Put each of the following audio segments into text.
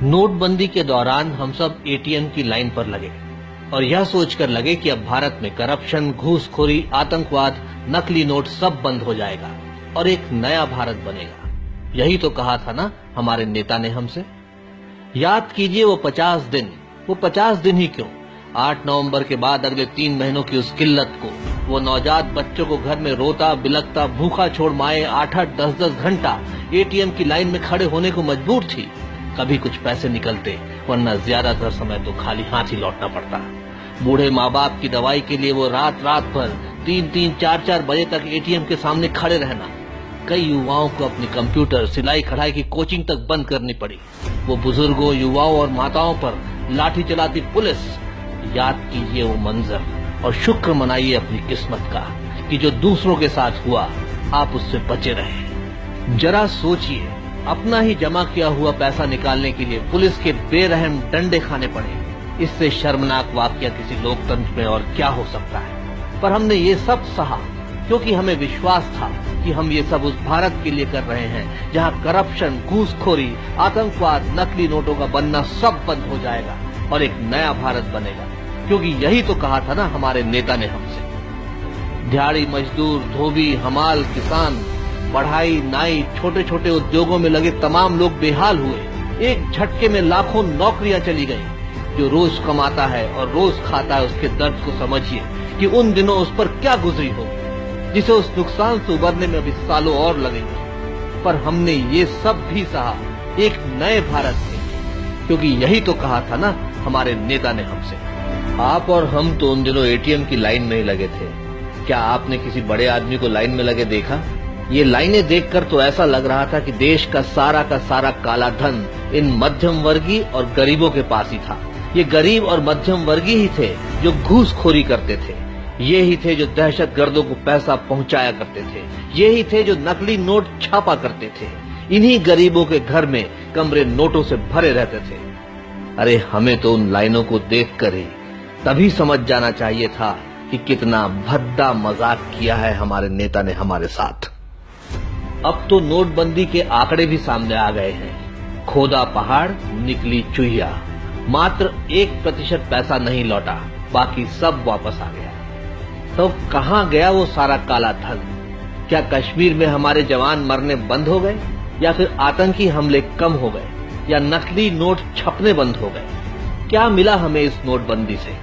नोटबंदी के दौरान हम सब एटीएम की लाइन पर लगे और यह सोचकर लगे कि अब भारत में करप्शन, घूसखोरी, आतंकवाद, नकली नोट सब बंद हो जाएगा और एक नया भारत बनेगा। यही तो कहा था ना हमारे नेता ने हमसे। याद कीजिए वो 50 दिन ही क्यों, 8 नवंबर के बाद अगले 3 महीनों की उस किल्लत को, वो नवजात बच्चों को घर में रोता बिलखता भूखा छोड़ माए 8-8, 10-10 घंटा एटीएम की लाइन में खड़े होने को मजबूर थी। कभी कुछ पैसे निकलते, वरना ज्यादातर समय तो खाली हाथ ही लौटना पड़ता। बूढ़े माँ बाप की दवाई के लिए वो रात भर 3-3, 4-4 बजे तक एटीएम के सामने खड़े रहना। कई युवाओं को अपनी कंप्यूटर, सिलाई कढ़ाई की कोचिंग तक बंद करनी पड़ी। वो बुजुर्गों, युवाओं और माताओं पर लाठी चलाती पुलिस। याद कीजिए वो मंजर और शुक्र मनाइए अपनी किस्मत का कि जो दूसरों के साथ हुआ आप उससे बचे रहे। जरा सोचिए, अपना ही जमा किया हुआ पैसा निकालने के लिए पुलिस के बेरहम डंडे खाने पड़े। इससे शर्मनाक वाकया किसी लोकतंत्र में और क्या हो सकता है। पर हमने ये सब सहा क्योंकि हमें विश्वास था कि हम ये सब उस भारत के लिए कर रहे हैं जहां करप्शन, घूसखोरी, आतंकवाद, नकली नोटों का बनना सब बंद हो जाएगा और एक नया भारत बनेगा। क्योंकि यही तो कहा था ना हमारे नेता ने हमसे। दिहाड़ी मजदूर, धोबी, हमाल, किसान, पढ़ाई, नाई, छोटे छोटे उद्योगों में लगे तमाम लोग बेहाल हुए। एक झटके में लाखों नौकरियां चली गईं। जो रोज कमाता है और रोज खाता है उसके दर्द को समझिए कि उन दिनों उस पर क्या गुजरी होगी, जिसे उस नुकसान से उबरने में अभी सालों और लगेंगे। पर हमने ये सब भी सहा एक नए भारत में, क्योंकि यही तो कहा था ना हमारे नेता ने हमसे। आप और हम तो उन दिनों एटीएम की लाइन में ही लगे थे। क्या आपने किसी बड़े आदमी को लाइन में लगे देखा? ये लाइनें देखकर तो ऐसा लग रहा था कि देश का सारा काला धन इन मध्यम वर्गीय और गरीबों के पास ही था। ये गरीब और मध्यम वर्गीय ही थे जो घूसखोरी करते थे। ये ही थे जो दहशतगर्दों को पैसा पहुंचाया करते थे। ये ही थे जो नकली नोट छापा करते थे। इन्हीं गरीबों के घर में कमरे नोटों से भरे रहते थे। अरे हमें तो उन लाइनों को देखकर ही तभी समझ जाना चाहिए था कि कितना भद्दा मजाक किया है हमारे नेता ने हमारे साथ। अब तो नोटबंदी के आंकड़े भी सामने आ गए हैं। खोदा पहाड़, निकली चुहिया। मात्र 1% पैसा नहीं लौटा, बाकी सब वापस आ गया। तो कहां गया वो सारा काला धन? क्या कश्मीर में हमारे जवान मरने बंद हो गए, या फिर आतंकी हमले कम हो गए, या नकली नोट छपने बंद हो गए? क्या मिला हमें इस नोटबंदी से?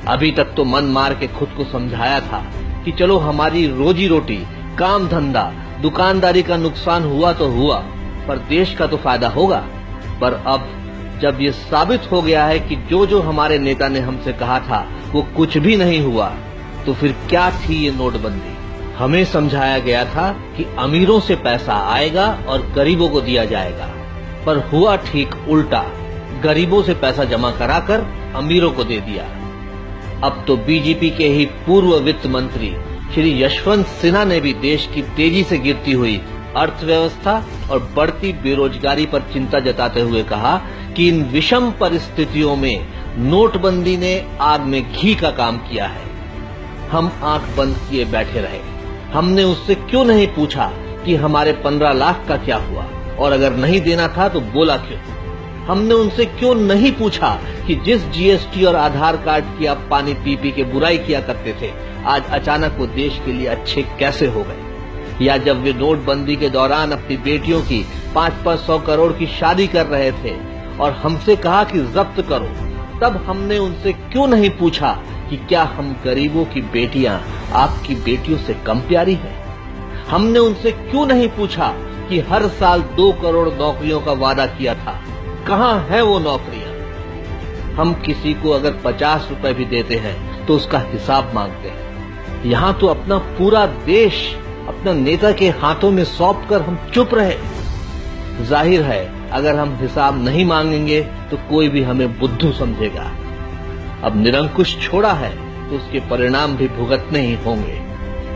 अभी तक तो मन मार के खुद को समझाया था कि चलो हमारी रोजी रोटी, काम धंधा, दुकानदारी का नुकसान हुआ तो हुआ, पर देश का तो फायदा होगा। पर अब जब ये साबित हो गया है कि जो हमारे नेता ने हमसे कहा था वो कुछ भी नहीं हुआ, तो फिर क्या थी ये नोटबंदी? हमें समझाया गया था कि अमीरों से पैसा आएगा और गरीबों को दिया जाएगा, पर हुआ ठीक उल्टा। गरीबों से पैसा जमा कराकर अमीरों को दे दिया। अब तो बीजेपी के ही पूर्व वित्त मंत्री श्री यशवंत सिन्हा ने भी देश की तेजी से गिरती हुई अर्थव्यवस्था और बढ़ती बेरोजगारी पर चिंता जताते हुए कहा कि इन विषम परिस्थितियों में नोटबंदी ने आग में घी का काम किया है। हम आंख बंद किए बैठे रहे। हमने उससे क्यों नहीं पूछा कि हमारे 15 लाख का क्या हुआ, और अगर नहीं देना था तो बोला क्यों? हमने उनसे क्यों नहीं पूछा कि जिस जीएसटी और आधार कार्ड की आप पानी पी के बुराई किया करते थे, आज अचानक वो देश के लिए अच्छे कैसे हो गए? या जब वे नोटबंदी के दौरान अपनी बेटियों की 500 करोड़ की शादी कर रहे थे और हमसे कहा कि जब्त करो, तब हमने उनसे क्यों नहीं पूछा कि क्या हम गरीबों की बेटियां आपकी बेटियों से कम प्यारी हैं? हमने उनसे क्यों नहीं पूछा कि हर साल 2 करोड़ नौकरियों का वादा किया था, कहां है वो नौकरियां? हम किसी को अगर 50 रुपए भी देते हैं तो उसका हिसाब मांगते हैं। यहाँ तो अपना पूरा देश अपना नेता के हाथों में सौंपकर हम चुप रहे। जाहिर है अगर हम हिसाब नहीं मांगेंगे तो कोई भी हमें बुद्धू समझेगा। अब निरंकुश छोड़ा है तो उसके परिणाम भी भुगतने ही होंगे।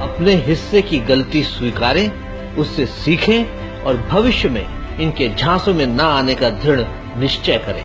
अपने हिस्से की गलती स्वीकारें, उससे सीखें और भविष्य में इनके झांसों में न आने का दृढ़ निश्चय करें।